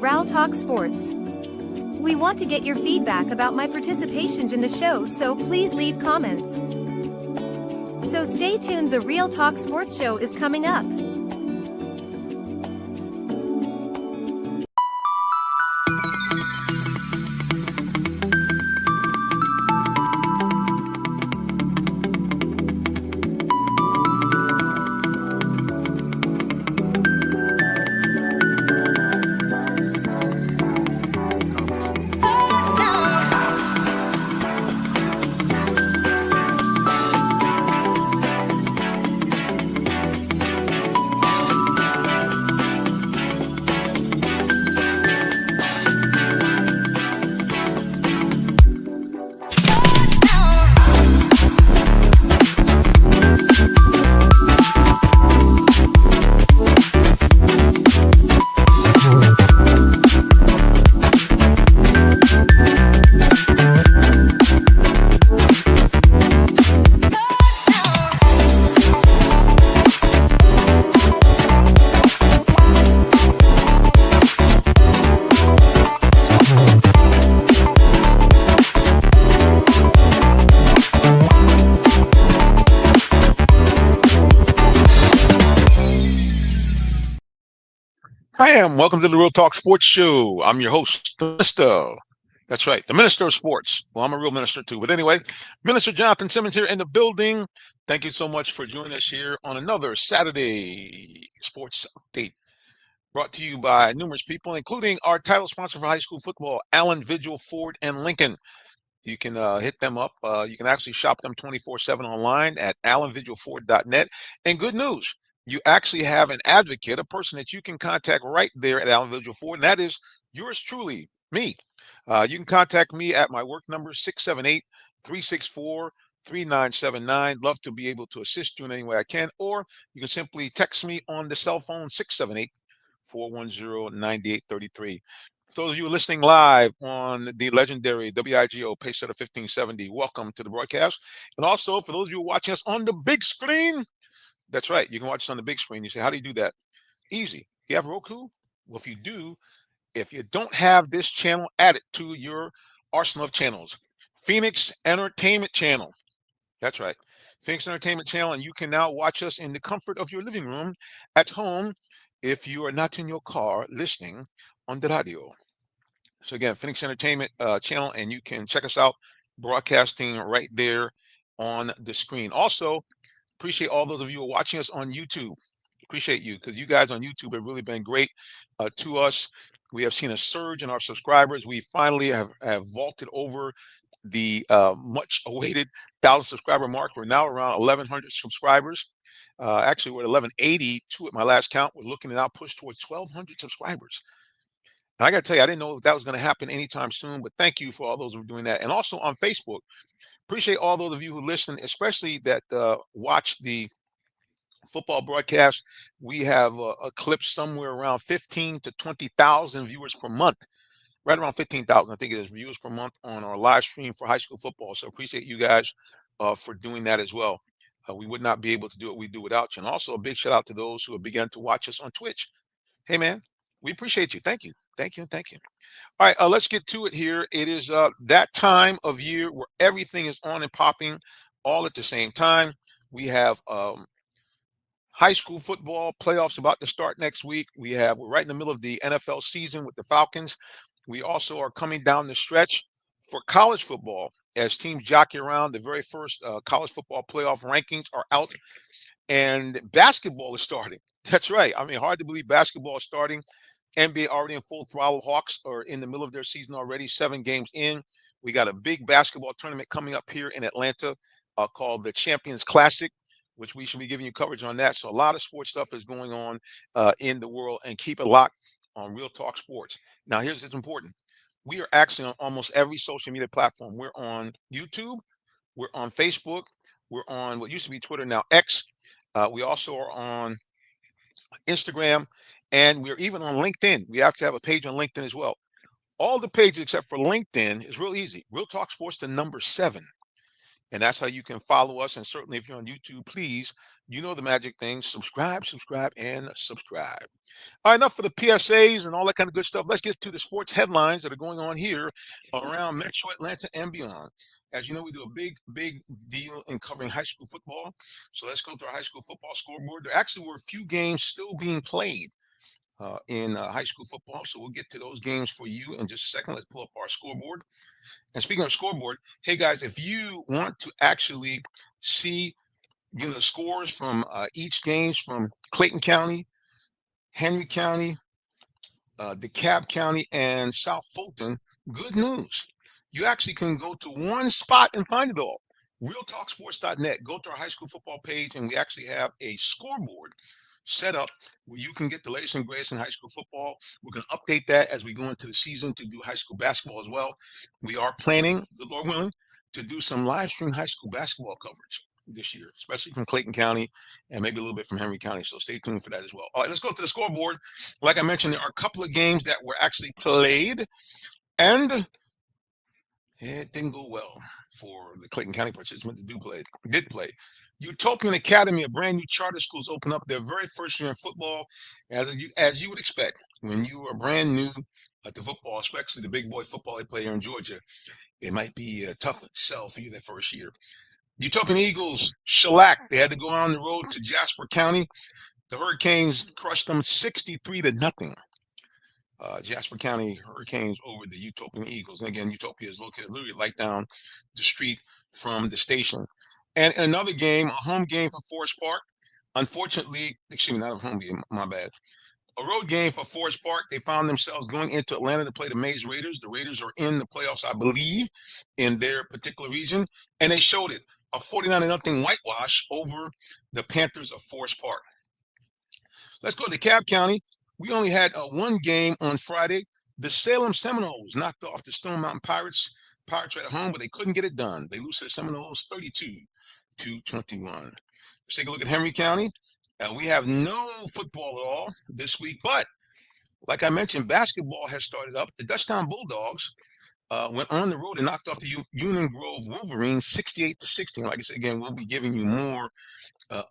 Ral Talk Sports. We want to get your feedback about my participation in the show, so please leave comments. So stay tuned, the Real Talk Sports Show is coming up. Hi, welcome to the Real Talk Sports Show. I'm your host, the Minister. That's right, the Minister of Sports. Well, I'm a real minister too. But anyway, Minister Jonathan Simmons here in the building. Thank you so much for joining us here on another Saturday sports update brought to you by numerous people, including our title sponsor for high school football, Allen Vigil Ford and Lincoln. You can hit them up. You can actually shop them 24/7 online at allenvigilford.net. And good news, you actually have an advocate, a person that you can contact right there at Allen Vigil Ford, and that is yours truly, me. You can contact me at my work number, 678-364-3979. Love to be able to assist you in any way I can, or you can simply text me on the cell phone, 678-410-9833. For those of you listening live on the legendary WIGO Pacesetter 1570, welcome to the broadcast. And also, for those of you watching us on the big screen, that's right, you can watch us on the big screen. You say, how do you do that? Easy. You have Roku? Well, if you do, if you don't have this channel, add it to your arsenal of channels. Phoenix Entertainment Channel. That's right. Phoenix Entertainment Channel, and you can now watch us in the comfort of your living room at home if you are not in your car listening on the radio. So again, Phoenix Entertainment Channel, and you can check us out broadcasting right there on the screen. Also, appreciate all those of you who are watching us on YouTube. Appreciate you, because you guys on YouTube have really been great to us. We have seen a surge in our subscribers. We finally have vaulted over the much awaited 1,000 subscriber mark. We're now around 1,100 subscribers. Actually, we're at 1,182 at my last count. We're looking to now push towards 1,200 subscribers. And I got to tell you, I didn't know if that was going to happen anytime soon, but thank you for all those who are doing that. And also on Facebook, appreciate all those of you who listen, especially that watch the football broadcast. We have a clip somewhere around 15 to 20,000 viewers per month, right around 15,000, I think it is, viewers per month on our live stream for high school football. So appreciate you guys for doing that as well. We would not be able to do what we do without you. And also a big shout out to those who have begun to watch us on Twitch. Hey, man, we appreciate you. Thank you. Thank you. Thank you. All right, let's get to it here. It is that time of year where everything is on and popping all at the same time. We have high school football playoffs about to start next week. We're right in the middle of the NFL season with the Falcons. We also are coming down the stretch for college football as teams jockey around. The very first college football playoff rankings are out, and basketball is starting. That's right. I mean, hard to believe basketball is starting. NBA already in full throttle. Hawks are in the middle of their season already, 7 games in. We got a big basketball tournament coming up here in Atlanta called the Champions Classic, which we should be giving you coverage on that. So a lot of sports stuff is going on in the world, and keep it locked on Real Talk Sports. Now, here's what's important. We are actually on almost every social media platform. We're on YouTube. We're on Facebook. We're on what used to be Twitter, now X. We also are on Instagram, and we're even on LinkedIn. We have to have a page on LinkedIn as well. All the pages except for LinkedIn is real easy. Real Talk Sports, the number 7. And that's how you can follow us. And certainly if you're on YouTube, please, you know the magic thing, subscribe, subscribe, and subscribe. All right, enough for the PSAs and all that kind of good stuff. Let's get to the sports headlines that are going on here around Metro Atlanta and beyond. As you know, we do a big deal in covering high school football. So let's go to our high school football scoreboard. There actually were a few games still being played in high school football. So we'll get to those games for you in just a second. Let's pull up our scoreboard. And speaking of scoreboard, hey guys, if you want to actually see the scores from each games from Clayton County, Henry County, DeKalb County, and South Fulton, good news. You actually can go to one spot and find it all. RealTalkSports.net. Go to our high school football page, and we actually have a scoreboard set up where you can get the latest and greatest in high school football. We're going to update that as we go into the season to do high school basketball as well. We are planning, good Lord willing, to do some live stream high school basketball coverage this year, especially from Clayton County and maybe a little bit from Henry County. So stay tuned for that as well. All right, let's go to the scoreboard. Like I mentioned, there are a couple of games that were actually played, and it didn't go well for the Clayton County participants that did play. Utopian Academy, a brand new charter schools, open up their very first year in football. As you would expect, when you are brand new to football, especially the big boy football they play here in Georgia, it might be a tough sell for you that first year. Utopian Eagles shellacked. They had to go on the road to Jasper County. The Hurricanes crushed them 63-0. Jasper County Hurricanes over the Utopian Eagles. And again, Utopia is located literally right down the street from the station. And another game, a home game for Forest Park. Unfortunately, excuse me, not a home game, my bad. A road game for Forest Park. They found themselves going into Atlanta to play the Mays Raiders. The Raiders are in the playoffs, I believe, in their particular region. And they showed it, a 49-0 whitewash over the Panthers of Forest Park. Let's go to DeKalb County. We only had one game on Friday. The Salem Seminoles knocked off the Stone Mountain Pirates. Pirates right at home, but they couldn't get it done. They lose to the Seminoles 32-21. Let's take a look at Henry County. We have no football at all this week, but like I mentioned, basketball has started up. The Dutchtown Bulldogs went on the road and knocked off the Union Grove Wolverines 68-16. Like I said, again, we'll be giving you more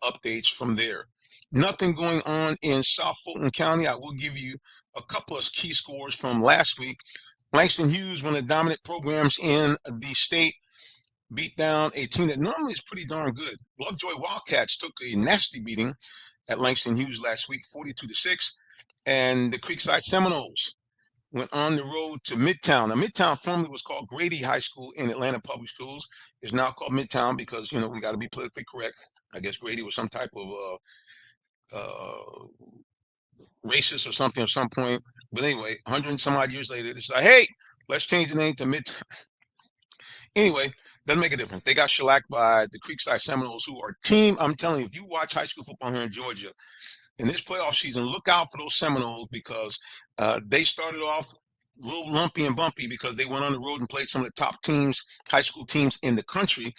updates from there. Nothing going on in South Fulton County. I will give you a couple of key scores from last week. Langston Hughes, one of the dominant programs in the state, beat down a team that normally is pretty darn good. Lovejoy Wildcats took a nasty beating at Langston Hughes last week, 42-6. And the Creekside Seminoles went on the road to Midtown. Now, Midtown formerly was called Grady High School in Atlanta Public Schools. It's now called Midtown because, we got to be politically correct. I guess Grady was some type of racist or something at some point. But anyway, 100 and some odd years later, it's like, hey, let's change the name to Midtown. Anyway, doesn't make a difference. They got shellacked by the Creekside Seminoles, who are a team. I'm telling you, if you watch high school football here in Georgia, in this playoff season, look out for those Seminoles because they started off a little lumpy and bumpy because they went on the road and played some of the top teams, high school teams in the country.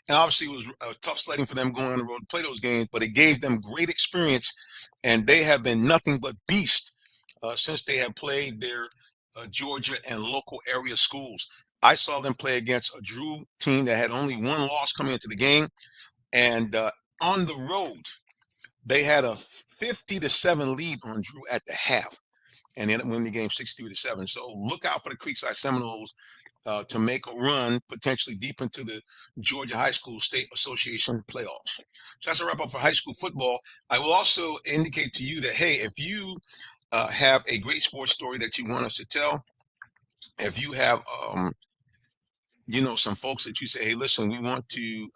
And obviously it was tough sledding for them going on the road to play those games, but it gave them great experience. And they have been nothing but beast since they have played their Georgia and local area schools. I saw them play against a Drew team that had only one loss coming into the game. And on the road, they had a 50-7 lead on Drew at the half, and they ended up winning the game 63-7. So look out for the Creekside Seminoles to make a run potentially deep into the Georgia High School State Association playoffs. So that's a wrap up for high school football. I will also indicate to you that, hey, if you have a great sports story that you want us to tell, if you have, some folks that you say, hey, listen, we want to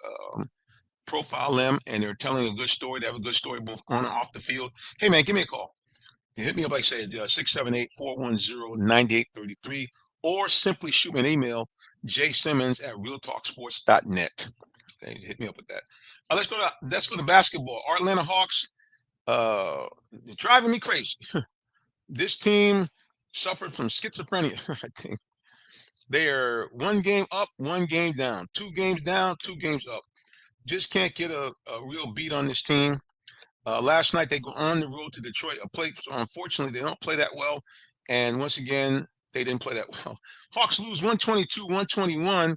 profile them and they're telling a good story, they have a good story both on and off the field, hey man, give me a call. You hit me up, like I said, 678-410-9833, or simply shoot me an email, jsimmons@realtalksports.net. Okay, hit me up with that. Let's go to basketball. Our Atlanta Hawks, they're driving me crazy. This team suffered from schizophrenia. I think they are one game up, one game down, 2 games down, 2 games up. Just can't get a real beat on this team. Last night, they go on the road to Detroit. Unfortunately, they don't play that well. And once again, they didn't play that well. Hawks lose 122-121.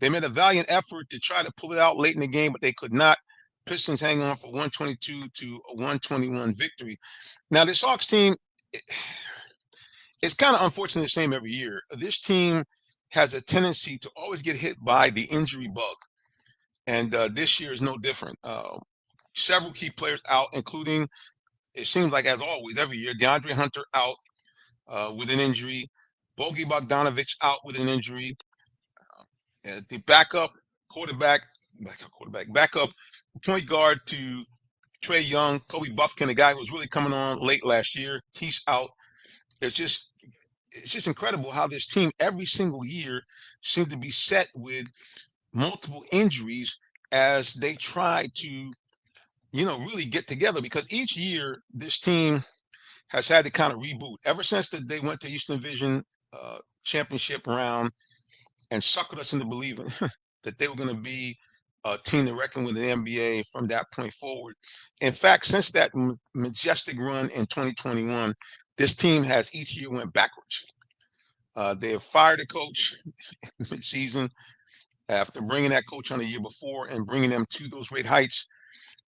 They made a valiant effort to try to pull it out late in the game, but they could not. Pistons hang on for 122 to a 121 victory. Now, this Hawks team, it's kind of unfortunate the same every year. This team has a tendency to always get hit by the injury bug, and this year is no different. Several key players out, including, it seems like as always every year, DeAndre Hunter out with an injury, Bogey Bogdanovich out with an injury, the backup point guard to Trae Young, Kobe Buffkin, the guy who was really coming on late last year, he's out. It's just incredible how this team every single year seems to be set with multiple injuries as they try to, really get together, because each year this team has had to kind of reboot ever since they went to Eastern Division championship round and suckered us into believing that they were going to be a team to reckon with in the NBA from that point forward. In fact, since that majestic run in 2021, this team has each year went backwards. They have fired a coach mid-season after bringing that coach on the year before and bringing them to those great heights.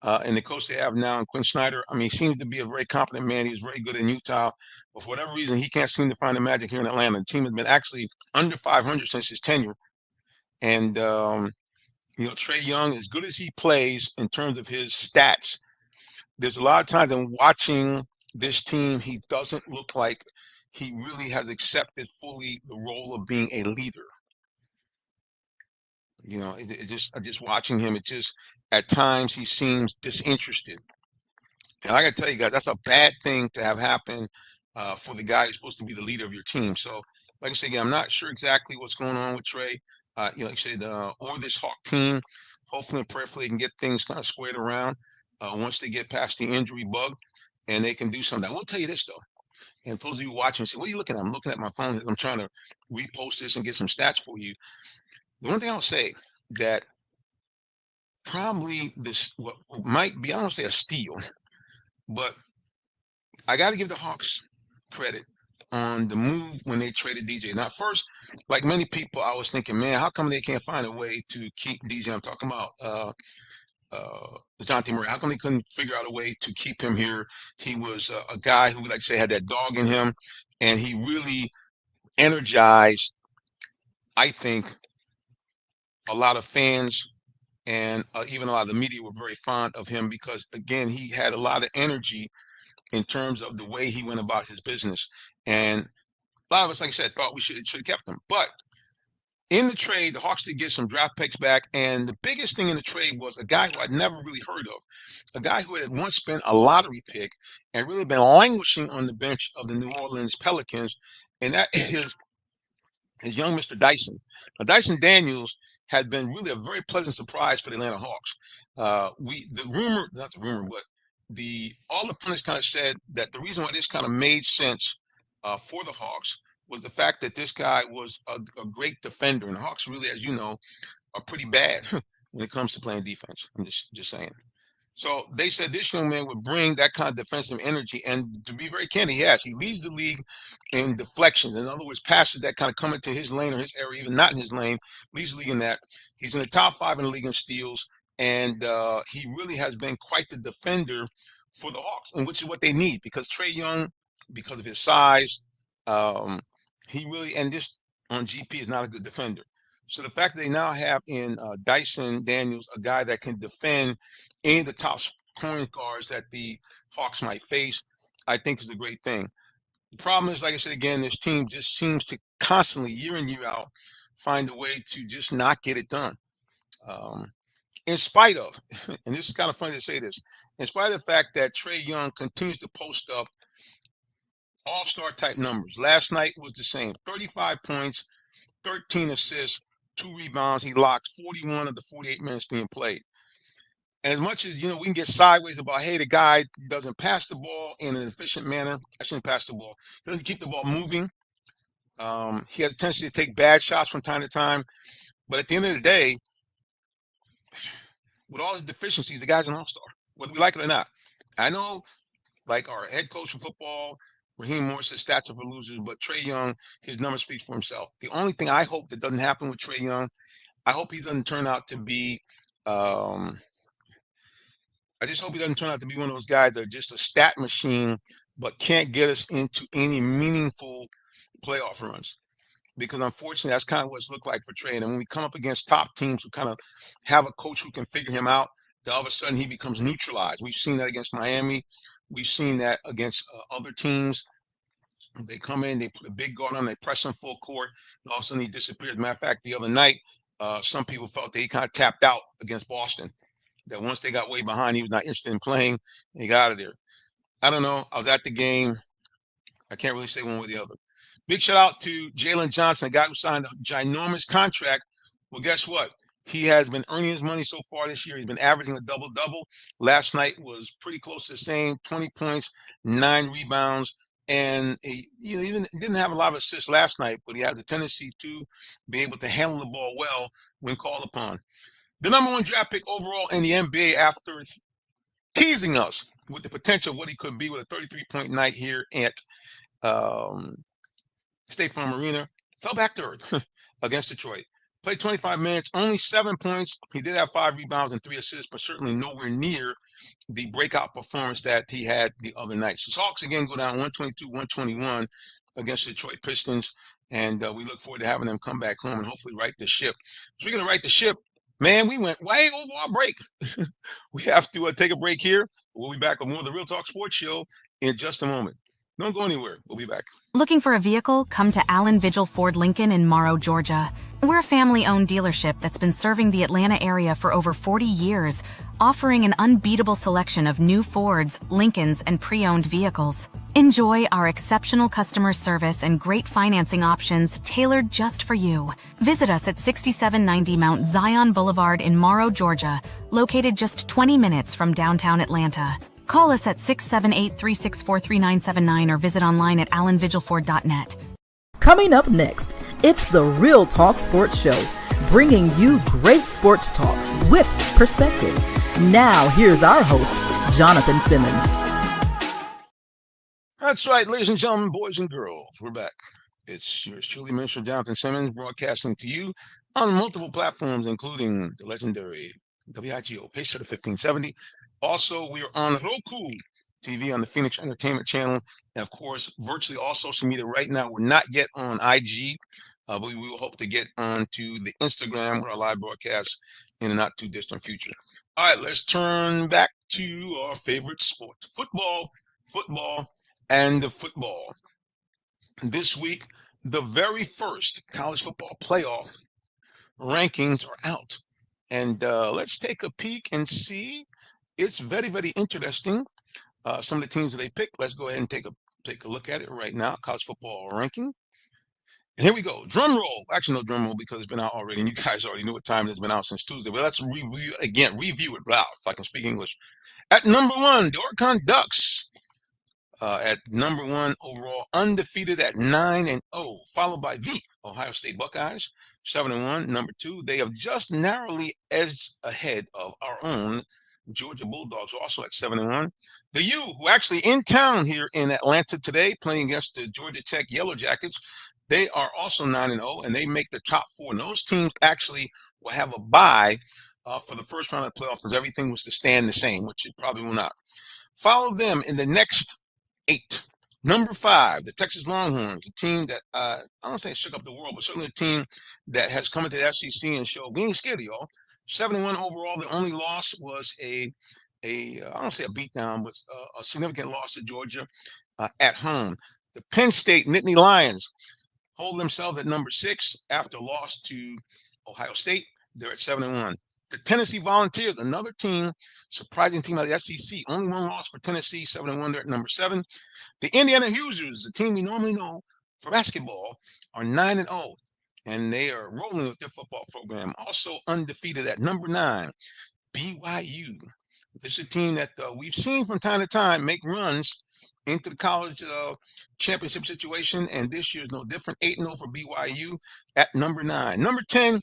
And the coach they have now, Quinn Snyder, I mean, he seems to be a very competent man. He's very good in Utah. But for whatever reason, he can't seem to find the magic here in Atlanta. The team has been actually under 500 since his tenure. And, Trae Young, as good as he plays in terms of his stats, there's a lot of times in watching this team, he doesn't look like he really has accepted fully the role of being a leader. Just watching him, at times he seems disinterested. And I got to tell you guys, that's a bad thing to have happen for the guy who's supposed to be the leader of your team. So, like I said again, I'm not sure exactly what's going on with Trae. Like I said, or this Hawk team. Hopefully and prayerfully they can get things kind of squared around once they get past the injury bug, and they can do something. I will tell you this though, and for those of you watching, say, what are you looking at? I'm looking at my phone. I'm trying to repost this and get some stats for you. The one thing I'll say that probably this what might be, I don't want to say a steal, but I got to give the Hawks credit on the move when they traded DJ. Now, first, like many people, I was thinking, man, how come they can't find a way to keep DJ? I'm talking about DeJounte Murray. How come they couldn't figure out a way to keep him here? He was a guy who, like I say, had that dog in him, and he really energized, I think, a lot of fans, and even a lot of the media were very fond of him because, again, he had a lot of energy in terms of the way he went about his business. And a lot of us, like I said, thought we should have kept him. But in the trade, the Hawks did get some draft picks back. And the biggest thing in the trade was a guy who I'd never really heard of, a guy who had once been a lottery pick and really been languishing on the bench of the New Orleans Pelicans. And that is young Mr. Dyson. Now, Dyson Daniels had been really a very pleasant surprise for the Atlanta Hawks. All the pundits kind of said that the reason why this kind of made sense for the Hawks was the fact that this guy was a great defender, and the Hawks really, as you know, are pretty bad when it comes to playing defense. I'm just saying. So they said this young man would bring that kind of defensive energy, and to be very candid, he has. He leads the league in deflections. In other words, passes that kind of come into his lane or his area, even not in his lane, leads the league in that. He's in the top 5 in the league in steals, and he really has been quite the defender for the Hawks, and which is what they need, because Trae Young, because of his size, he really, and this on GP, is not a good defender. So the fact that they now have in Dyson Daniels a guy that can defend any of the top scoring guards that the Hawks might face, I think is a great thing. The problem is, like I said again, this team just seems to constantly, year in, year out, find a way to just not get it done. In spite of, and this is kind of funny to say this, in spite of the fact that Trae Young continues to post up all-star type numbers. Last night was the same, 35 points, 13 assists, 2 rebounds. He locked 41 of the 48 minutes being played. And as much as, we can get sideways about, hey, the guy doesn't pass the ball in an efficient manner. I shouldn't pass the ball. He doesn't keep the ball moving. He has a tendency to take bad shots from time to time. But at the end of the day, with all his deficiencies, the guy's an all-star, whether we like it or not. I know, like our head coach of football, Raheem Morris, says stats are for losers, but Trae Young, his number speaks for himself. The only thing I hope that doesn't happen with Trae Young I hope he doesn't turn out to be. Um, I just hope he doesn't turn out to be one of those guys that are just a stat machine, but can't get us into any meaningful playoff runs. Because unfortunately, that's kind of what it's looked like for Trey. And when we come up against top teams who kind of have a coach who can figure him out, then all of a sudden he becomes neutralized. We've seen that against Miami. We've seen that against other teams. They come in, they put a big guard on, they press him full court, and all of a sudden he disappears. Matter of fact, the other night, some people felt that he kind of tapped out against Boston. That once they got way behind, he was not interested in playing, and he got out of there. I don't know. I was at the game. I can't really say one way or the other. Big shout out to Jalen Johnson, a guy who signed a ginormous contract. Well, guess what? He has been earning his money so far this year. He's been averaging a double-double. Last night was pretty close to the same, 20 points, 9 rebounds, and he even didn't have a lot of assists last night, but he has a tendency to be able to handle the ball well when called upon. The number 1 draft pick overall in the NBA after teasing us with the potential of what he could be with a 33-point night here at State Farm Arena, fell back to earth against Detroit. Played 25 minutes, only 7 points. He did have 5 rebounds and 3 assists, but certainly nowhere near the breakout performance that he had the other night. So Hawks again go down 122-121 against the Detroit Pistons, and we look forward to having them come back home and hopefully right the ship. Speaking of right the ship, man, we went way over our break. We have to take a break here. We'll be back with more of the Real Talk Sports Show in just a moment. Don't go anywhere. We'll be back. Looking for a vehicle? Come to Allen Vigil Ford Lincoln in Morrow, Georgia. We're a family-owned dealership that's been serving the Atlanta area for over 40 years, offering an unbeatable selection of new Fords, Lincolns, and pre-owned vehicles. Enjoy our exceptional customer service and great financing options tailored just for you. Visit us at 6790 Mount Zion Boulevard in Morrow, Georgia, located just 20 minutes from downtown Atlanta. Call us at 678-364-3979 or visit online at allenvigilford.net. Coming up next, it's the Real Talk Sports Show, bringing you great sports talk with perspective. Now, here's our host, Jonathan Simmons. That's right, ladies and gentlemen, boys and girls, we're back. It's yours truly, Mr. Jonathan Simmons, broadcasting to you on multiple platforms, including the legendary WIGO Pacesetter 1570. Also, we are on Roku TV on the Phoenix Entertainment Channel. And of course, virtually all social media right now. We're not yet on IG, but we will hope to get onto the Instagram with our live broadcast in the not too distant future. All right, let's turn back to our favorite sport, football, and the football. This week, the very first college football playoff rankings are out. And let's take a peek and see. It's very, very interesting. Some of the teams that they picked. Let's go ahead and take a look at it right now. College football ranking. And here we go. Drum roll. Actually, no drum roll because it's been out already, and you guys already knew what time it's been out since Tuesday. But let's review it. Wow, if I can speak English. At number 1, the Oregon Ducks. At number 1 overall, undefeated at 9-0, followed by the Ohio State Buckeyes, 7-1. Number 2, they have just narrowly edged ahead of our own Georgia Bulldogs, also at 7-1. The U, who actually in town here in Atlanta today, playing against the Georgia Tech Yellow Jackets, they are also 9-0, and they make the top 4. And those teams actually will have a bye for the first round of the playoffs, as everything was to stand the same, which it probably will not. Follow them in the next 8. Number 5, the Texas Longhorns, a team that I don't say shook up the world, but certainly a team that has come into the SEC and showed we ain't scared of y'all. 7-1 overall. The only loss was I don't say a beatdown, but a significant loss to Georgia at home. The Penn State Nittany Lions hold themselves at number 6 after a loss to Ohio State. They're at 7-1. The Tennessee Volunteers, another team, surprising team out of the SEC. Only one loss for Tennessee, 7-1. They're at number 7. The Indiana Hoosiers, the team we normally know for basketball, are 9-0. And they are rolling with their football program. Also undefeated at number 9, BYU. This is a team that we've seen from time to time make runs into the college championship situation. And this year is no different. 8-0 for BYU at number 9. Number 10,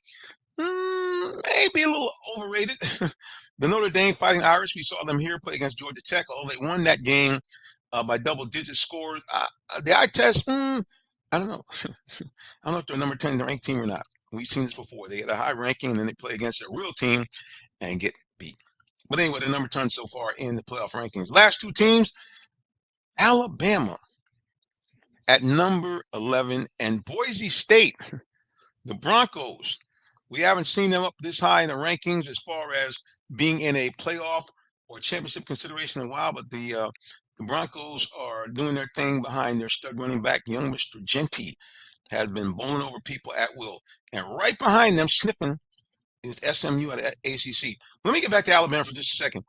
maybe a little overrated. The Notre Dame Fighting Irish, we saw them here play against Georgia Tech, although they won that game by double-digit scores. The eye test, I don't know. I don't know if they're number 10 ranked team or not. We've seen this before. They get a high ranking and then they play against a real team and get beat. But anyway, the number 10 so far in the playoff rankings. Last two teams, Alabama at number 11 and Boise State, the Broncos. We haven't seen them up this high in the rankings as far as being in a playoff or championship consideration in a while, but the Broncos are doing their thing behind their stud running back, young Mr. Genty, has been bowling over people at will. And right behind them, sniffing, is SMU at ACC. Let me get back to Alabama for just a second.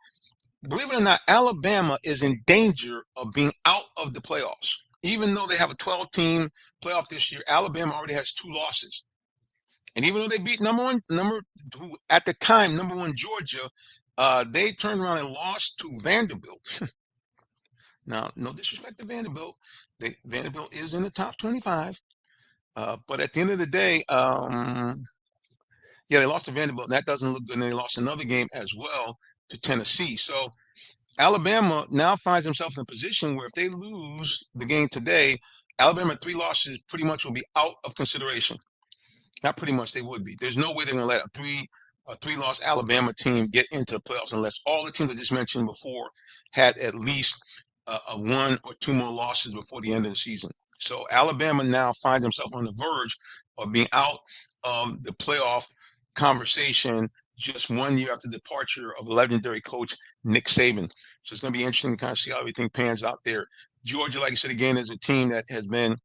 Believe it or not, Alabama is in danger of being out of the playoffs. Even though they have a 12-team playoff this year, Alabama already has 2 losses. And even though they beat at the time, number 1 Georgia, they turned around and lost to Vanderbilt. Now, no disrespect to Vanderbilt. Vanderbilt is in the top 25. But at the end of the day, they lost to Vanderbilt. That doesn't look good. And they lost another game as well to Tennessee. So Alabama now finds themselves in a position where if they lose the game today, Alabama 3 losses pretty much will be out of consideration. Not pretty much, they would be. There's no way they're going to let a 3-loss Alabama team get into the playoffs unless all the teams I just mentioned before had at least a 1 or 2 more losses before the end of the season. So Alabama now finds themselves on the verge of being out of the playoff conversation just 1 year after the departure of legendary coach Nick Saban. So it's going to be interesting to kind of see how everything pans out there. Georgia, like I said again, is a team that has been,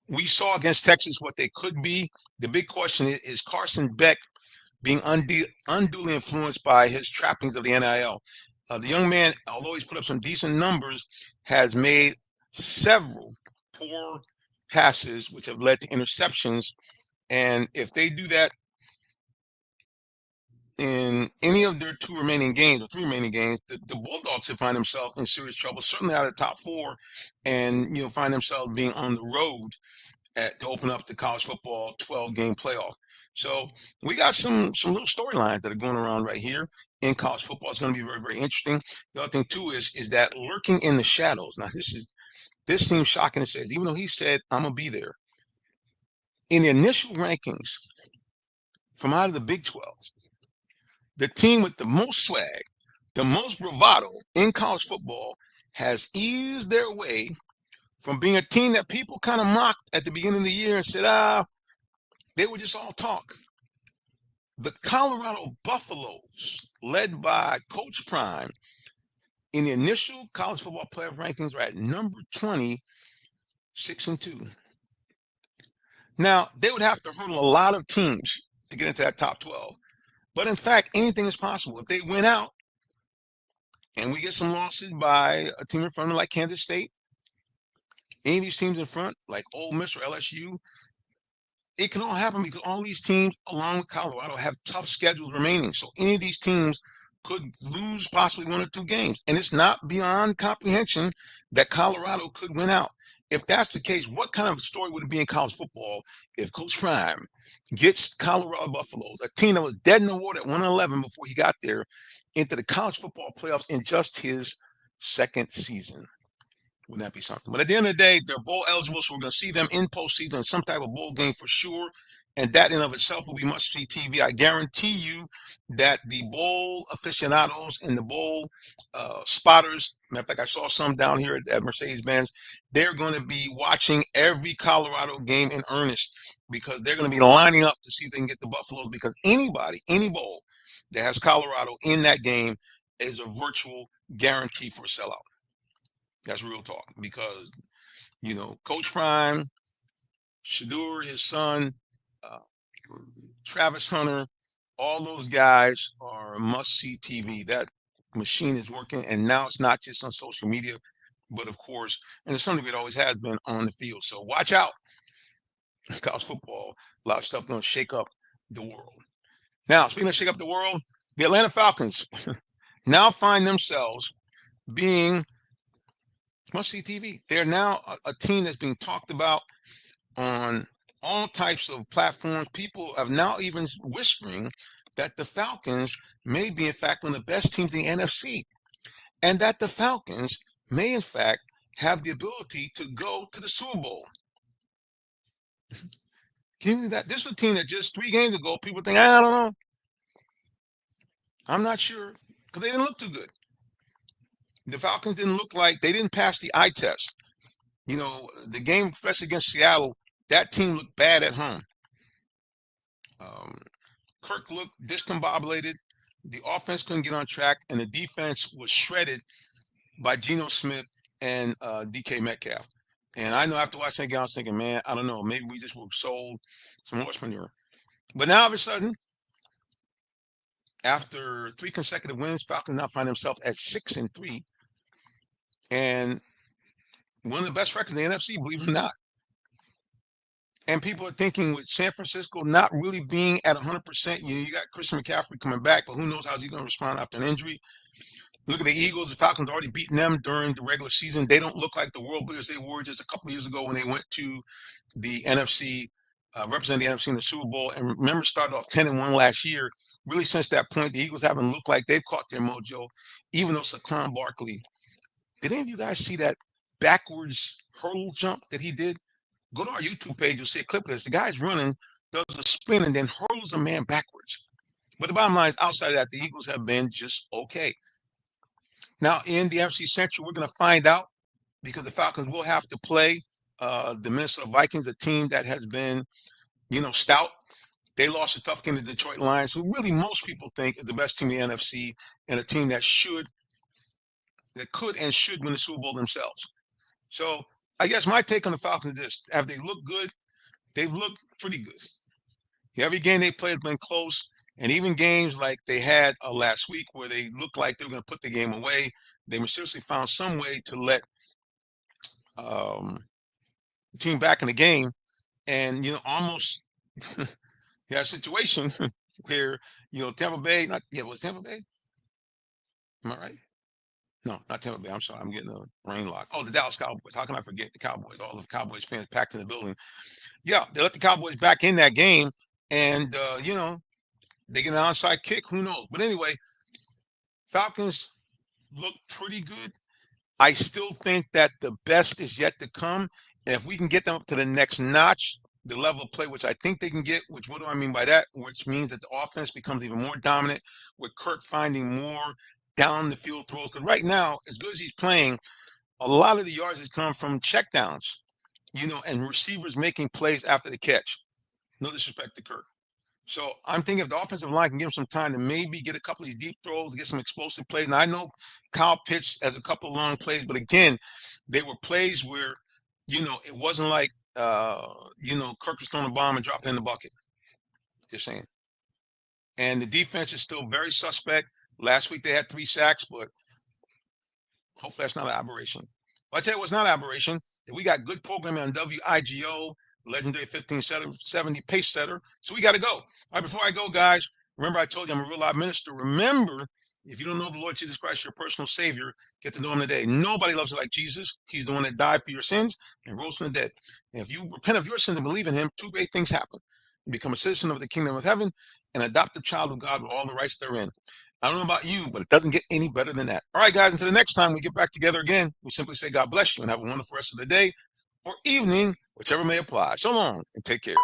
we saw against Texas what they could be. The big question is Carson Beck being unduly influenced by his trappings of the NIL. The young man, although he's put up some decent numbers, has made several poor passes, which have led to interceptions. And if they do that in any of their 2 remaining games or 3 remaining games, the Bulldogs will find themselves in serious trouble, certainly out of the top 4, and find themselves being on the road to open up the college football 12-game playoff. So we got some little storylines that are going around right here in college football. It's going to be very, very interesting. The other thing too is that lurking in the shadows. Now this seems shocking to say, even though he said I'm gonna be there. In the initial rankings from out of the Big 12, the team with the most swag, the most bravado in college football has eased their way from being a team that people kind of mocked at the beginning of the year and said, they were just all talk. The Colorado Buffaloes, led by Coach Prime, in the initial college football playoff rankings are at number 20, 6-2. Now, they would have to hurdle a lot of teams to get into that top 12. But in fact, anything is possible. If they win out and we get some losses by a team in front of them like Kansas State, any of these teams in front, like Ole Miss or LSU, it can all happen because all these teams, along with Colorado, have tough schedules remaining. So any of these teams could lose possibly 1 or 2 games. And it's not beyond comprehension that Colorado could win out. If that's the case, what kind of story would it be in college football if Coach Prime gets Colorado Buffaloes, a team that was dead in the water at 1-11 before he got there, into the college football playoffs in just his 2nd season? Wouldn't that be something? But at the end of the day, they're bowl eligible, so we're going to see them in postseason in some type of bowl game for sure. And that in of itself will be must-see TV. I guarantee you that the bowl aficionados and the bowl spotters, matter of fact, I saw some down here at Mercedes-Benz, they're going to be watching every Colorado game in earnest because they're going to be lining up to see if they can get the Buffaloes, because any bowl that has Colorado in that game is a virtual guarantee for a sellout. That's real talk, because, Coach Prime, Shedeur, his son, Travis Hunter, all those guys are must-see TV. That machine is working, and now it's not just on social media, but of course, and to some degree, it always has been on the field. So watch out. College football, a lot of stuff going to shake up the world. Now, speaking of shake up the world, the Atlanta Falcons now find themselves being must-see TV. They're now a team that's being talked about on all types of platforms. People have now even whispering that the Falcons may be, in fact, one of the best teams in the NFC, and that the Falcons may, in fact, have the ability to go to the Super Bowl. Give me that. This is a team that just 3 games ago, people think, I don't know. I'm not sure because they didn't look too good. The Falcons didn't look like they didn't pass the eye test. You know, the game, especially against Seattle, that team looked bad at home. Kirk looked discombobulated. The offense couldn't get on track, and the defense was shredded by Geno Smith and DK Metcalf. And I know after watching that game, I was thinking, man, I don't know, maybe we just were sold some horse manure. But now all of a sudden, after 3 consecutive wins, Falcons now find themselves at 6-3, and one of the best records in the NFC, believe it or not. And people are thinking with San Francisco not really being at 100%, you got Christian McCaffrey coming back, but who knows how he's going to respond after an injury. Look at the Eagles. The Falcons already beaten them during the regular season. They don't look like the world beaters they were just a couple of years ago when they went to the NFC, representing the NFC in the Super Bowl. And remember, started off 10-1 last year. Really, since that point, the Eagles haven't looked like they've caught their mojo, even though Saquon Barkley. Did any of you guys see that backwards hurdle jump that he did? Go to our YouTube page, you'll see a clip of this. The guy's running, does a spin, and then hurdles a man backwards. But the bottom line is, outside of that, the Eagles have been just okay. Now, in the NFC Central, we're going to find out because the Falcons will have to play the Minnesota Vikings, a team that has been, stout. They lost a tough game to the Detroit Lions, who really most people think is the best team in the NFC and a team that could and should win the Super Bowl themselves. So I guess my take on the Falcons is this. Have they looked good? They've looked pretty good. Every game they played has been close. And even games like they had last week where they looked like they were going to put the game away, they mysteriously found some way to let the team back in the game. And, almost you had a situation where, Tampa Bay, was Tampa Bay? Am I right? No, not Tampa Bay. I'm sorry. I'm getting a brain lock. Oh, the Dallas Cowboys. How can I forget the Cowboys? All of the Cowboys fans packed in the building. Yeah, they let the Cowboys back in that game. And, they get an onside kick. Who knows? But anyway, Falcons look pretty good. I still think that the best is yet to come. And if we can get them up to the next notch, the level of play, which I think they can get, which what do I mean by that? Which means that the offense becomes even more dominant with Kirk finding more down the field throws. Because right now, as good as he's playing, a lot of the yards has come from checkdowns, and receivers making plays after the catch. No disrespect to Kirk. So I'm thinking if the offensive line can give him some time to maybe get a couple of these deep throws, get some explosive plays. Now I know Kyle Pitts has a couple of long plays, but again, they were plays where, it wasn't like, Kirk was throwing a bomb and dropped it in the bucket. Just saying. And the defense is still very suspect. Last week they had 3 sacks, but hopefully that's not an aberration. But I tell you what's not an aberration, that we got good programming on WIGO, legendary 1570 pace setter. So we got to go. All right, before I go, guys, remember I told you I'm a real life minister. Remember, if you don't know the Lord Jesus Christ, your personal Savior, get to know him today. Nobody loves you like Jesus. He's the one that died for your sins and rose from the dead. And if you repent of your sins and believe in him, 2 great things happen. You become a citizen of the kingdom of heaven, an adopted child of God with all the rights therein. I don't know about you, but it doesn't get any better than that. All right, guys, until the next time we get back together again, we simply say God bless you and have a wonderful rest of the day or evening, whichever may apply. So long and take care.